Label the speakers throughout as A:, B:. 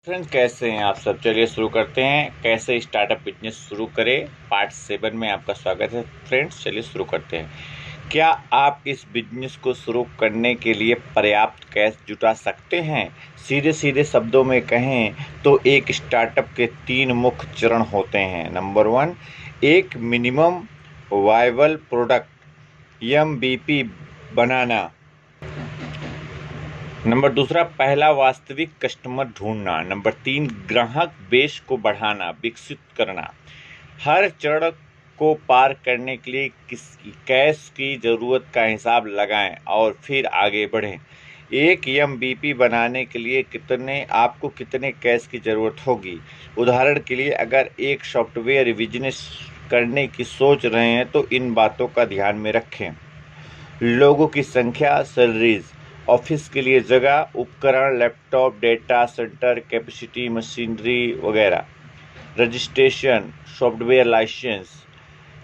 A: Friends, कैसे हैं आप सब। चलिए शुरू करते हैं, कैसे स्टार्टअप बिजनेस शुरू करें। पार्ट 7 में आपका स्वागत है। फ्रेंड्स, चलिए शुरू करते हैं। क्या आप इस बिजनेस को शुरू करने के लिए पर्याप्त कैश जुटा सकते हैं? सीधे सीधे शब्दों में कहें तो एक स्टार्टअप के 3 मुख्य चरण होते हैं। नंबर 1, एक मिनिमम वायबल प्रोडक्ट MVP बनाना। नंबर दूसरा, पहला वास्तविक कस्टमर ढूंढना। नंबर 3, ग्राहक बेस को बढ़ाना, विकसित करना। हर चरण को पार करने के लिए किस कैश की ज़रूरत का हिसाब लगाएं और फिर आगे बढ़ें। एक MVP बनाने के लिए आपको कितने कैश की ज़रूरत होगी। उदाहरण के लिए, अगर एक सॉफ्टवेयर बिजनेस करने की सोच रहे हैं तो इन बातों का ध्यान में रखें। लोगों की संख्या, सैलरीज, ऑफिस के लिए जगह, उपकरण, laptop, data centre, capacity, machinery वगैरह, रजिस्ट्रेशन, सॉफ्टवेयर लाइसेंस।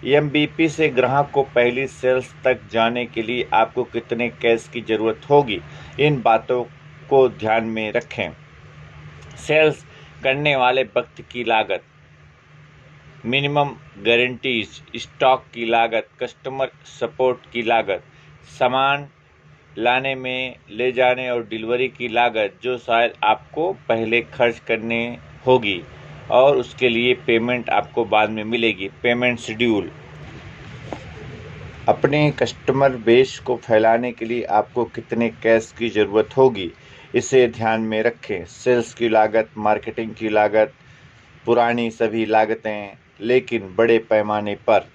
A: MVP से ग्राहक को पहली सेल्स तक जाने के लिए आपको कितने कैश की ज़रूरत होगी, इन बातों को ध्यान में रखें। सेल्स करने वाले वक्त की लागत, मिनिमम गारंटीज, स्टॉक की लागत, कस्टमर सपोर्ट की लागत, सामान लाने में, ले जाने और डिलीवरी की लागत जो शायद आपको पहले खर्च करने होगी और उसके लिए पेमेंट आपको बाद में मिलेगी। पेमेंट शेड्यूल, अपने कस्टमर बेस को फैलाने के लिए आपको कितने कैश की ज़रूरत होगी, इसे ध्यान में रखें। सेल्स की लागत, मार्केटिंग की लागत, पुरानी सभी लागतें, लेकिन बड़े पैमाने पर।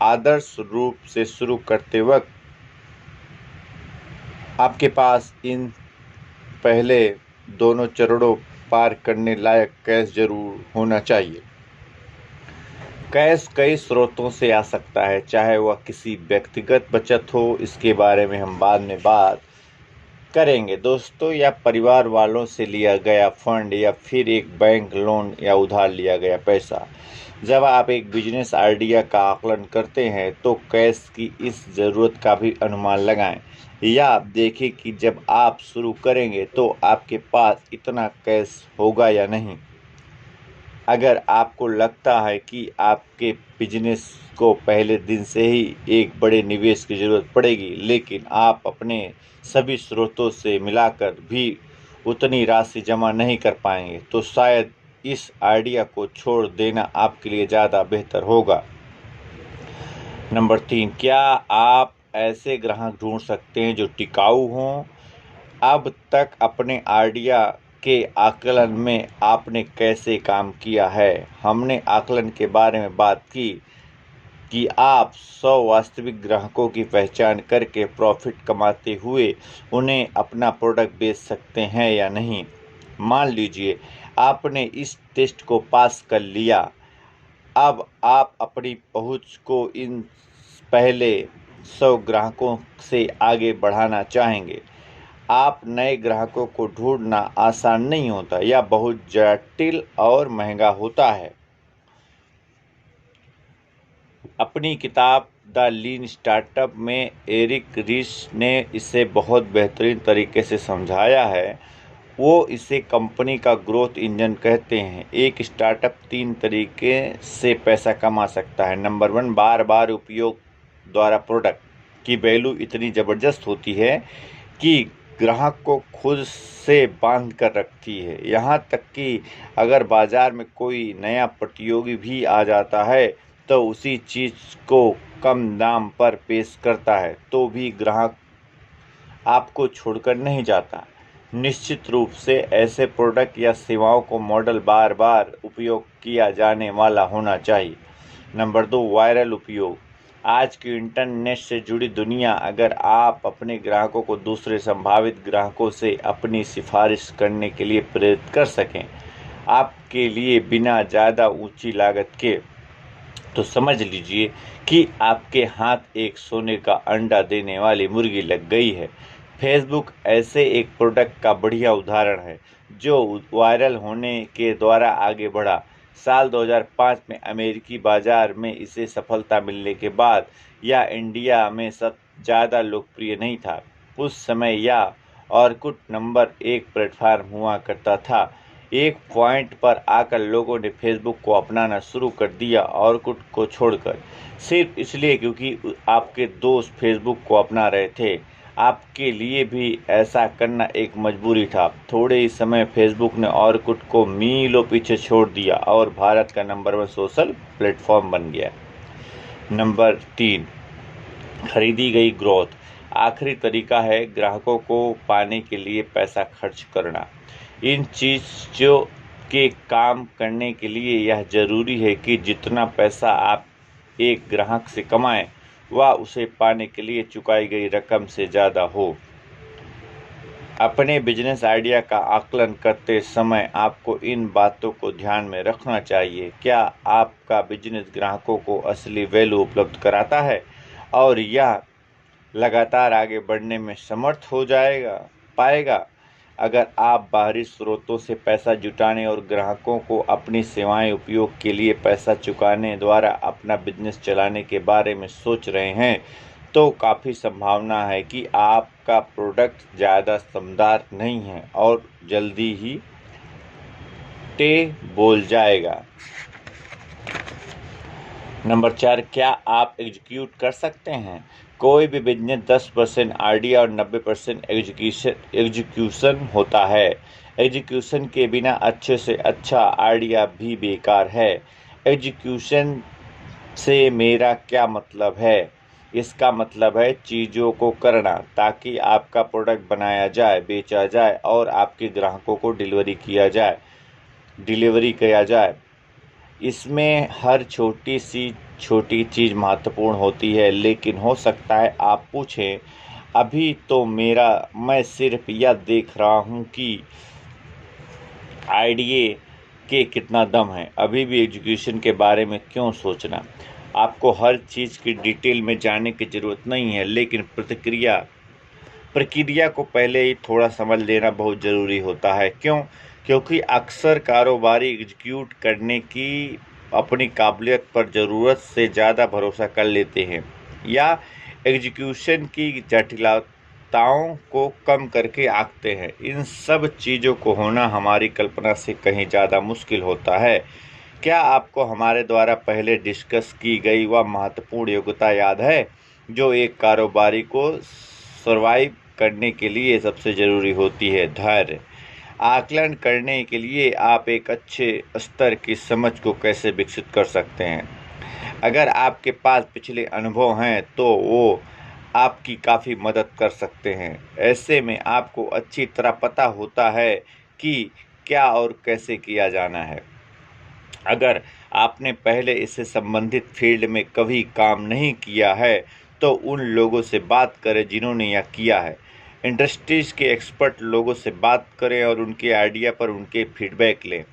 A: आदर्श रूप से शुरू करते वक्त आपके पास इन पहले दोनों चरणों पार करने लायक कैश जरूर होना चाहिए। कैश कई स्रोतों से आ सकता है, चाहे वह किसी व्यक्तिगत बचत हो, इसके बारे में हम बाद में बात करेंगे, दोस्तों, या परिवार वालों से लिया गया फंड, या फिर एक बैंक लोन या उधार लिया गया पैसा। जब आप एक बिजनेस आइडिया का आकलन करते हैं तो कैश की इस ज़रूरत का भी अनुमान लगाएं, या आप देखें कि जब आप शुरू करेंगे तो आपके पास इतना कैश होगा या नहीं। अगर आपको लगता है कि आपके बिजनेस को पहले दिन से ही एक बड़े निवेश की ज़रूरत पड़ेगी, लेकिन आप अपने सभी स्रोतों से मिलाकर भी उतनी राशि जमा नहीं कर पाएंगे, तो शायद इस आइडिया को छोड़ देना आपके लिए ज़्यादा बेहतर होगा। नंबर 3, क्या आप ऐसे ग्राहक ढूंढ सकते हैं जो टिकाऊ हों? अब तक अपने आइडिया के आकलन में आपने कैसे काम किया है? हमने आकलन के बारे में बात की कि आप 100 वास्तविक ग्राहकों की पहचान करके प्रॉफिट कमाते हुए उन्हें अपना प्रोडक्ट बेच सकते हैं या नहीं। मान लीजिए आपने इस टेस्ट को पास कर लिया। अब आप अपनी पहुंच को इन पहले 100 ग्राहकों से आगे बढ़ाना चाहेंगे। आप नए ग्राहकों को ढूंढना आसान नहीं होता, या बहुत जटिल और महंगा होता है। अपनी किताब द लीन स्टार्टअप में एरिक रिस ने इसे बहुत बेहतरीन तरीके से समझाया है। वो इसे कंपनी का ग्रोथ इंजन कहते हैं। एक स्टार्टअप 3 तरीके से पैसा कमा सकता है। नंबर 1, बार बार उपयोग द्वारा प्रोडक्ट की वैल्यू इतनी ज़बरदस्त होती है कि ग्राहक को खुद से बांध कर रखती है। यहाँ तक कि अगर बाजार में कोई नया प्रतियोगी भी आ जाता है तो उसी चीज़ को कम दाम पर पेश करता है तो भी ग्राहक आपको छोड़कर नहीं जाता। निश्चित रूप से ऐसे प्रोडक्ट या सेवाओं को मॉडल बार बार उपयोग किया जाने वाला होना चाहिए। नंबर 2, वायरल उपयोग। आज की इंटरनेट से जुड़ी दुनिया, अगर आप अपने ग्राहकों को दूसरे संभावित ग्राहकों से अपनी सिफारिश करने के लिए प्रेरित कर सकें आपके लिए बिना ज़्यादा ऊंची लागत के, तो समझ लीजिए कि आपके हाथ एक सोने का अंडा देने वाली मुर्गी लग गई है। फेसबुक ऐसे एक प्रोडक्ट का बढ़िया उदाहरण है जो वायरल होने के द्वारा आगे बढ़ा। साल 2005 में अमेरिकी बाजार में इसे सफलता मिलने के बाद यह इंडिया में सब ज़्यादा लोकप्रिय नहीं था। उस समय यह ऑरकुट नंबर 1 प्लेटफॉर्म हुआ करता था। एक पॉइंट पर आकर लोगों ने फेसबुक को अपनाना शुरू कर दिया ऑरकुट को छोड़कर, सिर्फ इसलिए क्योंकि आपके दोस्त फेसबुक को अपना रहे थे। आपके लिए भी ऐसा करना एक मजबूरी था। थोड़े ही समय फेसबुक ने ऑरकुट को मीलों पीछे छोड़ दिया और भारत का नंबर 1 सोशल प्लेटफॉर्म बन गया। नंबर 3, खरीदी गई ग्रोथ। आखिरी तरीका है ग्राहकों को पाने के लिए पैसा खर्च करना। इन चीज़ों के काम करने के लिए यह जरूरी है कि जितना पैसा आप एक ग्राहक से कमाएं वह उसे पाने के लिए चुकाई गई रकम से ज़्यादा हो। अपने बिजनेस आइडिया का आकलन करते समय आपको इन बातों को ध्यान में रखना चाहिए। क्या आपका बिजनेस ग्राहकों को असली वैल्यू उपलब्ध कराता है और यह लगातार आगे बढ़ने में समर्थ हो पाएगा? अगर आप बाहरी स्रोतों से पैसा जुटाने और ग्राहकों को अपनी सेवाएं उपयोग के लिए पैसा चुकाने द्वारा अपना बिजनेस चलाने के बारे में सोच रहे हैं, तो काफ़ी संभावना है कि आपका प्रोडक्ट ज़्यादा दमदार नहीं है और जल्दी ही बोल जाएगा। नंबर 4, क्या आप एग्जीक्यूट कर सकते हैं? कोई भी बिजनेस 10% आइडिया और 90% एग्जीक्यूशन होता है। एग्जीक्यूशन के बिना अच्छे से अच्छा आइडिया भी बेकार है। एग्जीक्यूशन से मेरा क्या मतलब है? इसका मतलब है चीज़ों को करना ताकि आपका प्रोडक्ट बनाया जाए, बेचा जाए और आपके ग्राहकों को डिलीवरी किया जाए। इसमें हर छोटी चीज़ महत्वपूर्ण होती है, लेकिन हो सकता है आप पूछें, अभी तो मैं सिर्फ यह देख रहा हूँ कि आइडिया के कितना दम है, अभी भी एग्जीक्यूशन के बारे में क्यों सोचना? आपको हर चीज़ की डिटेल में जाने की ज़रूरत नहीं है, लेकिन प्रक्रिया को पहले ही थोड़ा समझ लेना बहुत ज़रूरी होता है। क्यों? क्योंकि अक्सर कारोबारी एग्जीक्यूट करने की अपनी काबिलियत पर ज़रूरत से ज़्यादा भरोसा कर लेते हैं या एग्जीक्यूशन की जटिलताओं को कम करके आंकते हैं। इन सब चीज़ों को होना हमारी कल्पना से कहीं ज़्यादा मुश्किल होता है। क्या आपको हमारे द्वारा पहले डिस्कस की गई वह महत्वपूर्ण योग्यता याद है जो एक कारोबारी को सर्वाइव करने के लिए सबसे ज़रूरी होती है? धैर्य। आकलन करने के लिए आप एक अच्छे स्तर की समझ को कैसे विकसित कर सकते हैं? अगर आपके पास पिछले अनुभव हैं तो वो आपकी काफ़ी मदद कर सकते हैं। ऐसे में आपको अच्छी तरह पता होता है कि क्या और कैसे किया जाना है। अगर आपने पहले इससे संबंधित फील्ड में कभी काम नहीं किया है तो उन लोगों से बात करें जिन्होंने यह किया है। इंडस्ट्रीज के एक्सपर्ट लोगों से बात करें और उनके आइडिया पर उनके फीडबैक लें।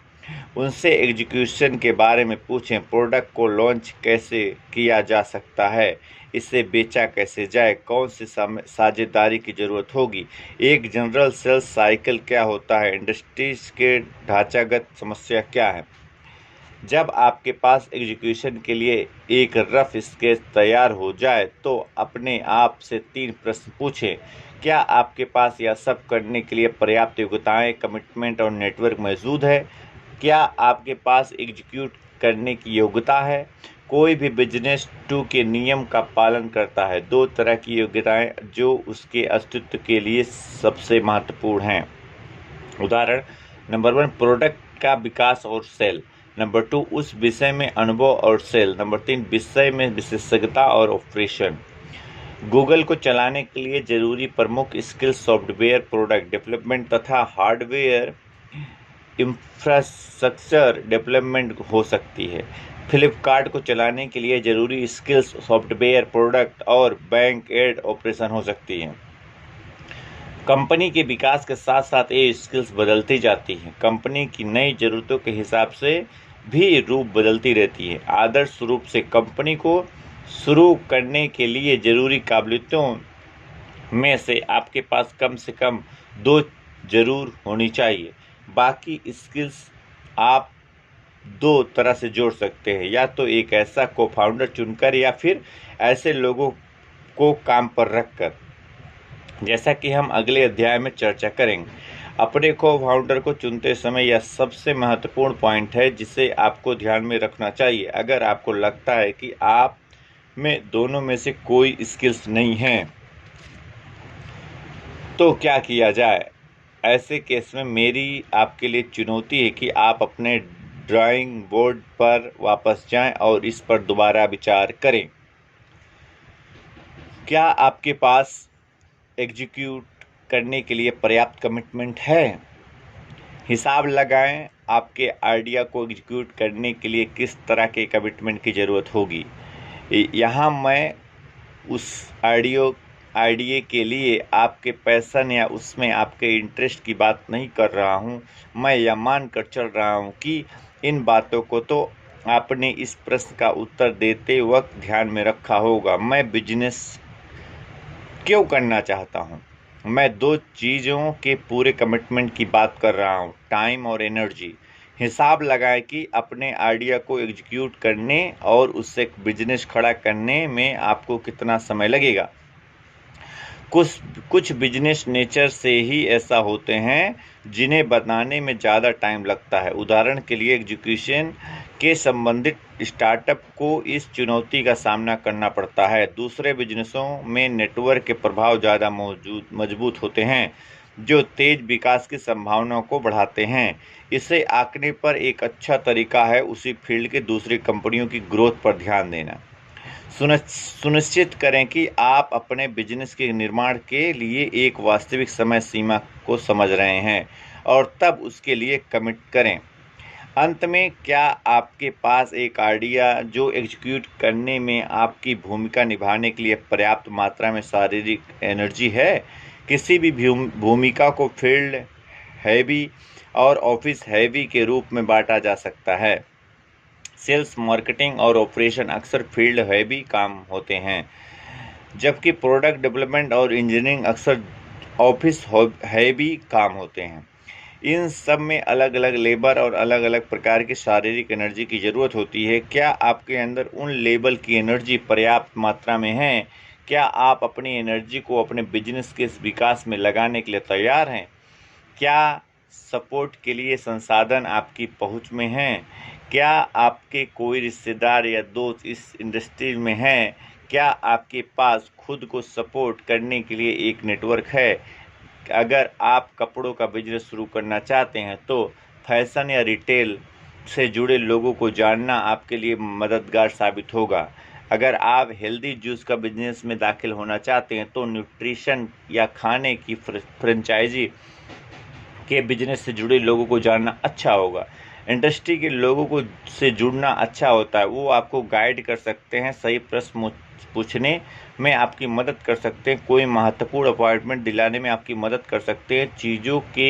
A: उनसे एग्जीक्यूशन के बारे में पूछें, प्रोडक्ट को लॉन्च कैसे किया जा सकता है, इसे बेचा कैसे जाए, कौन सी साझेदारी की ज़रूरत होगी, एक जनरल सेल्स साइकिल क्या होता है, इंडस्ट्रीज के ढांचागत समस्या क्या है। जब आपके पास एग्जीक्यूशन के लिए एक रफ स्केच तैयार हो जाए तो अपने आप से 3 प्रश्न पूछें। क्या आपके पास यह सब करने के लिए पर्याप्त योग्यताएं, कमिटमेंट और नेटवर्क मौजूद है? क्या आपके पास एग्जीक्यूट करने की योग्यता है? कोई भी बिजनेस 2 के नियम का पालन करता है। 2 तरह की योग्यताएं जो उसके अस्तित्व के लिए सबसे महत्वपूर्ण हैं। उदाहरण, नंबर 1 प्रोडक्ट का विकास और सेल। नंबर 2 उस विषय में अनुभव और सेल। नंबर 3 विषय में विशेषज्ञता और ऑपरेशन। गूगल को चलाने के लिए जरूरी प्रमुख स्किल्स सॉफ्टवेयर प्रोडक्ट डेवलपमेंट तथा हार्डवेयर इंफ्रास्ट्रक्चर डेवलपमेंट हो सकती है। फ्लिपकार्ट को चलाने के लिए जरूरी स्किल्स सॉफ्टवेयर प्रोडक्ट और बैंक एड ऑपरेशन हो सकती हैं। कंपनी के विकास के साथ साथ ये स्किल्स बदलती जाती हैं। कंपनी की नई ज़रूरतों के हिसाब से भी रूप बदलती रहती है। आदर्श रूप से कंपनी को शुरू करने के लिए ज़रूरी काबिलियतों में से आपके पास कम से कम 2 जरूर होनी चाहिए। बाकी स्किल्स आप 2 तरह से जोड़ सकते हैं, या तो एक ऐसा को फाउंडर चुनकर या फिर ऐसे लोगों को काम पर रखकर, जैसा कि हम अगले अध्याय में चर्चा करेंगे। अपने को फाउंडर को चुनते समय यह सबसे महत्वपूर्ण पॉइंट है जिसे आपको ध्यान में रखना चाहिए। अगर आपको लगता है कि आप में दोनों में से कोई स्किल्स नहीं है तो क्या किया जाए? ऐसे केस में मेरी आपके लिए चुनौती है कि आप अपने ड्राइंग बोर्ड पर वापस जाएं और इस पर दोबारा विचार करें। क्या आपके पास एग्जीक्यूट करने के लिए पर्याप्त कमिटमेंट है? हिसाब लगाएं आपके आइडिया को एग्जीक्यूट करने के लिए किस तरह के कमिटमेंट की ज़रूरत होगी। यहाँ मैं उस आइडिया के लिए आपके पैशन या उसमें आपके इंटरेस्ट की बात नहीं कर रहा हूँ। मैं यह मान कर चल रहा हूँ कि इन बातों को तो आपने इस प्रश्न का उत्तर देते वक्त ध्यान में रखा होगा। मैं बिजनेस क्यों करना चाहता हूँ? मैं दो चीज़ों के पूरे कमिटमेंट की बात कर रहा हूँ, टाइम और एनर्जी। हिसाब लगाएं कि अपने आइडिया को एग्जीक्यूट करने और उससे एक बिजनेस खड़ा करने में आपको कितना समय लगेगा। कुछ बिजनेस नेचर से ही ऐसा होते हैं जिन्हें बनाने में ज़्यादा टाइम लगता है। उदाहरण के लिए एग्जीक्यूशन के संबंधित स्टार्टअप को इस चुनौती का सामना करना पड़ता है। दूसरे बिजनेसों में नेटवर्क के प्रभाव ज़्यादा मजबूत होते हैं जो तेज विकास की संभावनाओं को बढ़ाते हैं। इसे आंकने पर एक अच्छा तरीका है उसी फील्ड की दूसरी कंपनियों की ग्रोथ पर ध्यान देना। सुनिश्चित करें कि आप अपने बिजनेस के निर्माण के लिए एक वास्तविक समय सीमा को समझ रहे हैं और तब उसके लिए कमिट करें। अंत में, क्या आपके पास एक आइडिया जो एग्जीक्यूट करने में आपकी भूमिका निभाने के लिए पर्याप्त मात्रा में शारीरिक एनर्जी है? किसी भी भूमिका को फील्ड हैवी और ऑफिस हैवी के रूप में बांटा जा सकता है। सेल्स, मार्केटिंग और ऑपरेशन अक्सर फील्ड हैवी काम होते हैं, जबकि प्रोडक्ट डेवलपमेंट और इंजीनियरिंग अक्सर ऑफिस हैवी काम होते हैं। इन सब में अलग अलग लेबर और अलग अलग प्रकार की शारीरिक एनर्जी की ज़रूरत होती है। क्या आपके अंदर उन लेवल की एनर्जी पर्याप्त मात्रा में है? क्या आप अपनी एनर्जी को अपने बिजनेस के विकास में लगाने के लिए तैयार हैं? क्या सपोर्ट के लिए संसाधन आपकी पहुंच में हैं? क्या आपके कोई रिश्तेदार या दोस्त इस इंडस्ट्री में हैं? क्या आपके पास खुद को सपोर्ट करने के लिए एक नेटवर्क है? अगर आप कपड़ों का बिजनेस शुरू करना चाहते हैं तो फैशन या रिटेल से जुड़े लोगों को जानना आपके लिए मददगार साबित होगा। अगर आप हेल्दी जूस का बिजनेस में दाखिल होना चाहते हैं तो न्यूट्रिशन या खाने की फ्रेंचाइजी के बिजनेस से जुड़े लोगों को जानना अच्छा होगा। इंडस्ट्री के लोगों को से जुड़ना अच्छा होता है। वो आपको गाइड कर सकते हैं, सही प्रश्न पूछने में आपकी मदद कर सकते हैं, कोई महत्वपूर्ण अपॉइंटमेंट दिलाने में आपकी मदद कर सकते हैं, चीज़ों के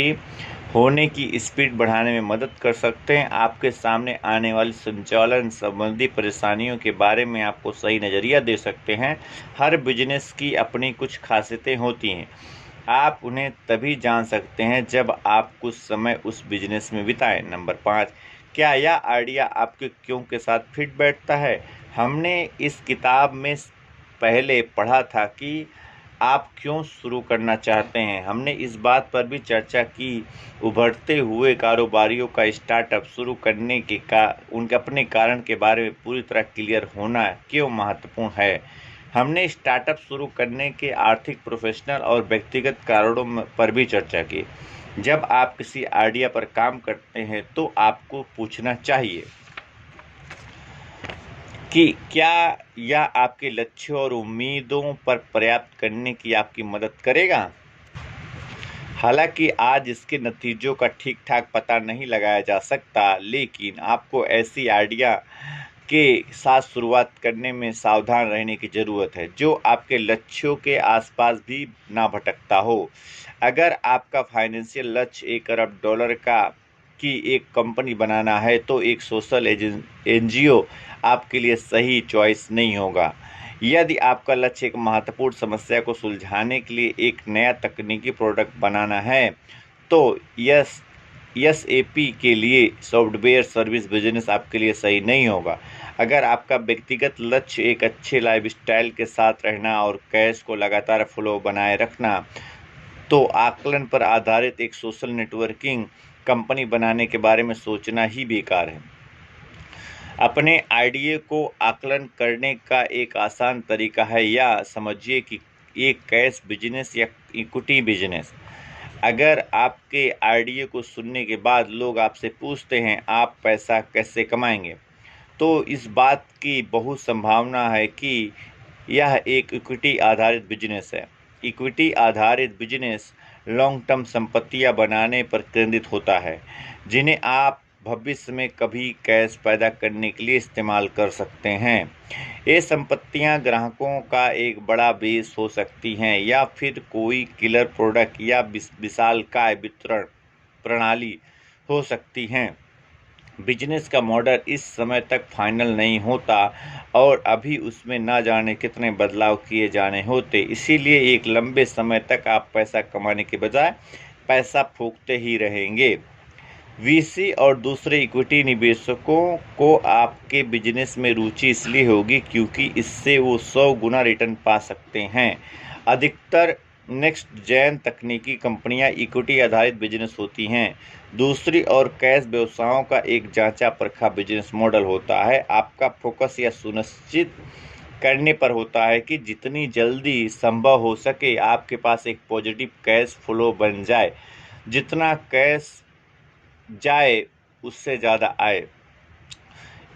A: होने की स्पीड बढ़ाने में मदद कर सकते हैं, आपके सामने आने वाली संचालन संबंधी परेशानियों के बारे में आपको सही नज़रिया दे सकते हैं। हर बिजनेस की अपनी कुछ खासियतें होती हैं। आप उन्हें तभी जान सकते हैं जब आप कुछ समय उस बिजनेस में बिताएं। नंबर 5, क्या यह आइडिया आपके क्यों के साथ फिट बैठता है? हमने इस किताब में पहले पढ़ा था कि आप क्यों शुरू करना चाहते हैं। हमने इस बात पर भी चर्चा की उभरते हुए कारोबारियों का स्टार्टअप शुरू करने के उनके अपने कारण के बारे में पूरी तरह क्लियर होना क्यों महत्वपूर्ण है। हमने स्टार्टअप शुरू करने के आर्थिक, प्रोफेशनल और व्यक्तिगत कारणों पर भी चर्चा की। जब आप किसी आइडिया पर काम करते हैं तो आपको पूछना चाहिए कि क्या यह आपके लक्ष्यों और उम्मीदों पर पर्याप्त करने की आपकी मदद करेगा। हालांकि आज इसके नतीजों का ठीक ठाक पता नहीं लगाया जा सकता, लेकिन आपको ऐसी आइडिया के साथ शुरुआत करने में सावधान रहने की ज़रूरत है जो आपके लक्ष्यों के आसपास भी ना भटकता हो। अगर आपका फाइनेंशियल लक्ष्य $1 अरब की एक कंपनी बनाना है तो एक सोशल एनजीओ आपके लिए सही चॉइस नहीं होगा। यदि आपका लक्ष्य एक महत्वपूर्ण समस्या को सुलझाने के लिए एक नया तकनीकी प्रोडक्ट बनाना है तो एसएपी के लिए सॉफ्टवेयर सर्विस बिजनेस आपके लिए सही नहीं होगा। अगर आपका व्यक्तिगत लक्ष्य एक अच्छे लाइफस्टाइल के साथ रहना और कैश को लगातार फ्लो बनाए रखना तो आकलन पर आधारित एक सोशल नेटवर्किंग कंपनी बनाने के बारे में सोचना ही बेकार है। अपने आइडिया को आकलन करने का एक आसान तरीका है, या समझिए कि एक कैश बिजनेस या इक्विटी बिजनेस। अगर आपके आइडिया को सुनने के बाद लोग आपसे पूछते हैं आप पैसा कैसे कमाएंगे, तो इस बात की बहुत संभावना है कि यह एक इक्विटी आधारित बिजनेस है। इक्विटी आधारित बिजनेस लॉन्ग टर्म संपत्तियां बनाने पर केंद्रित होता है, जिन्हें आप भविष्य में कभी कैश पैदा करने के लिए इस्तेमाल कर सकते हैं। ये संपत्तियां ग्राहकों का एक बड़ा बेस हो सकती हैं, या फिर कोई किलर प्रोडक्ट या विशालकाय वितरण प्रणाली हो सकती हैं। बिजनेस का मॉडल इस समय तक फाइनल नहीं होता और अभी उसमें ना जाने कितने बदलाव किए जाने होते। इसीलिए एक लंबे समय तक आप पैसा कमाने के बजाय पैसा फूंकते ही रहेंगे। वीसी और दूसरे इक्विटी निवेशकों को आपके बिजनेस में रुचि इसलिए होगी क्योंकि इससे वो 100 गुना रिटर्न पा सकते हैं। अधिकतर नेक्स्ट जेन तकनीकी कंपनियां इक्विटी आधारित बिजनेस होती हैं। दूसरी ओर कैश व्यवसायों का एक जांचा परखा बिजनेस मॉडल होता है। आपका फोकस यह सुनिश्चित करने पर होता है कि जितनी जल्दी संभव हो सके आपके पास एक पॉजिटिव कैश फ्लो बन जाए। जितना कैश जाए उससे ज़्यादा आए।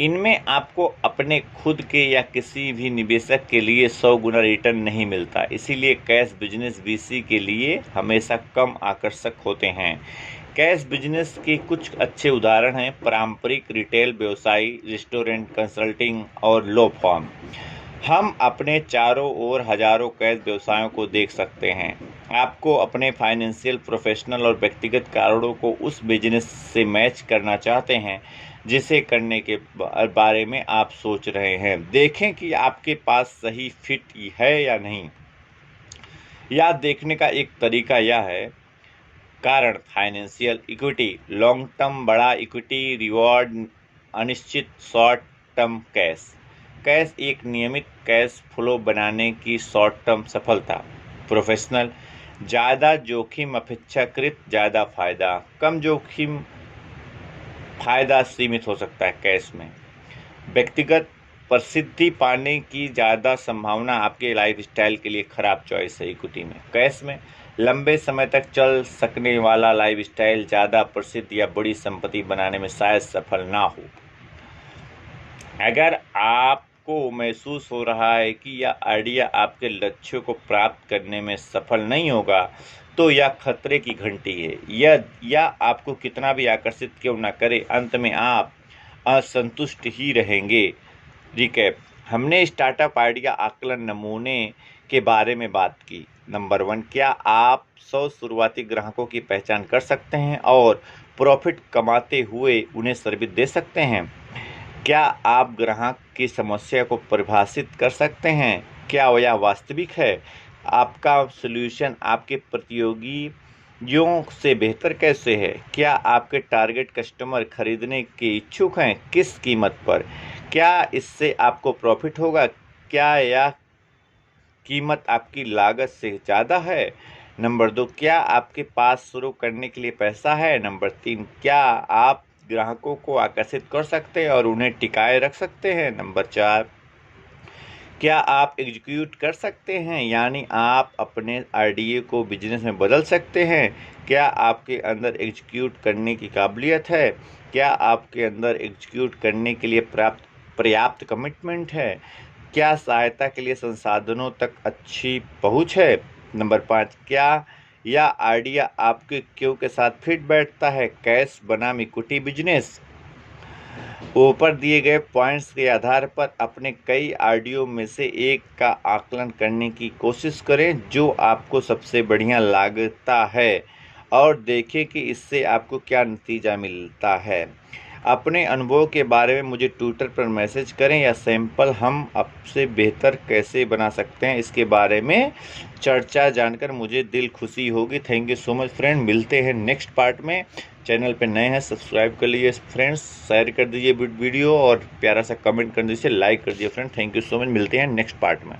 A: इनमें आपको अपने खुद के या किसी भी निवेशक के लिए 100 गुना रिटर्न नहीं मिलता। इसीलिए कैश बिजनेस वीसी के लिए हमेशा कम आकर्षक होते हैं। कैश बिजनेस के कुछ अच्छे उदाहरण हैं पारंपरिक रिटेल व्यवसाय, रेस्टोरेंट, कंसल्टिंग और लॉ फर्म। हम अपने चारों ओर हजारों कैश व्यवसायों को देख सकते हैं। आपको अपने फाइनेंशियल, प्रोफेशनल और व्यक्तिगत कारणों को उस बिजनेस से मैच करना चाहते हैं जिसे करने के बारे में आप सोच रहे हैं। देखें कि आपके पास सही फिट है या नहीं। याद देखने का एक तरीका यह है। कारण फाइनेंशियल इक्विटी, लॉन्ग टर्म बड़ा इक्विटी रिवॉर्ड, अनिश्चित शॉर्ट टर्म कैश। कैश एक नियमित कैश फ्लो बनाने की शॉर्ट टर्म सफलता। प्रोफेशनल, ज़्यादा जोखिम अपेक्षाकृत ज़्यादा फायदा, कम जोखिम फायदा सीमित हो सकता है कैश में। व्यक्तिगत, प्रसिद्धि पाने की ज़्यादा संभावना आपके लाइफस्टाइल के लिए खराब चॉइस है इक्विटी में। कैश में लंबे समय तक चल सकने वाला लाइफस्टाइल ज़्यादा प्रसिद्ध या बड़ी संपत्ति बनाने में शायद सफल ना हो। अगर आपको महसूस हो रहा है कि यह आइडिया आपके लक्ष्यों को प्राप्त करने में सफल नहीं होगा, तो यह खतरे की घंटी है। या आपको कितना भी आकर्षित क्यों ना करे, अंत में आप असंतुष्ट ही रहेंगे। रिकैप, हमने स्टार्टअप आइडिया आकलन नमूने के बारे में बात की। नंबर 1, क्या आप 100 शुरुआती ग्राहकों की पहचान कर सकते हैं और प्रॉफिट कमाते हुए उन्हें सर्विस दे सकते हैं? क्या आप ग्राहक की समस्या को परिभाषित कर सकते हैं? क्या यह वास्तविक है? आपका सॉल्यूशन आपके प्रतियोगियों से बेहतर कैसे है? क्या आपके टारगेट कस्टमर खरीदने के इच्छुक हैं? किस कीमत पर? क्या इससे आपको प्रॉफिट होगा? क्या यह कीमत आपकी लागत से ज़्यादा है? नंबर 2, क्या आपके पास शुरू करने के लिए पैसा है? नंबर 3, क्या आप ग्राहकों को आकर्षित कर सकते हैं और उन्हें टिकाए रख सकते हैं? नंबर 4, क्या आप एग्जीक्यूट कर सकते हैं, यानी आप अपने आइडिया को बिजनेस में बदल सकते हैं? क्या आपके अंदर एग्जीक्यूट करने की काबिलियत है? क्या आपके अंदर एग्जीक्यूट करने के लिए पर्याप्त कमिटमेंट है? क्या सहायता के लिए संसाधनों तक अच्छी पहुंच है? नंबर 5, क्या यह आइडिया आपके क्यों के साथ फिट बैठता है? कैश बनाम इक्विटी बिजनेस। ऊपर दिए गए पॉइंट्स के आधार पर अपने कई आइडिया में से एक का आकलन करने की कोशिश करें जो आपको सबसे बढ़िया लगता है और देखें कि इससे आपको क्या नतीजा मिलता है। अपने अनुभव के बारे में मुझे ट्विटर पर मैसेज करें या सैंपल हम आपसे बेहतर कैसे बना सकते हैं इसके बारे में चर्चा जानकर मुझे दिल खुशी होगी। Thank you so much friend. मिलते हैं नेक्स्ट पार्ट में। चैनल पे नए हैं सब्सक्राइब कर लीजिए फ्रेंड्स, शेयर कर दीजिए वीडियो और प्यारा सा कमेंट कर दीजिए, लाइक कर दीजिए friend. Thank you so much. मिलते हैं नेक्स्ट पार्ट में।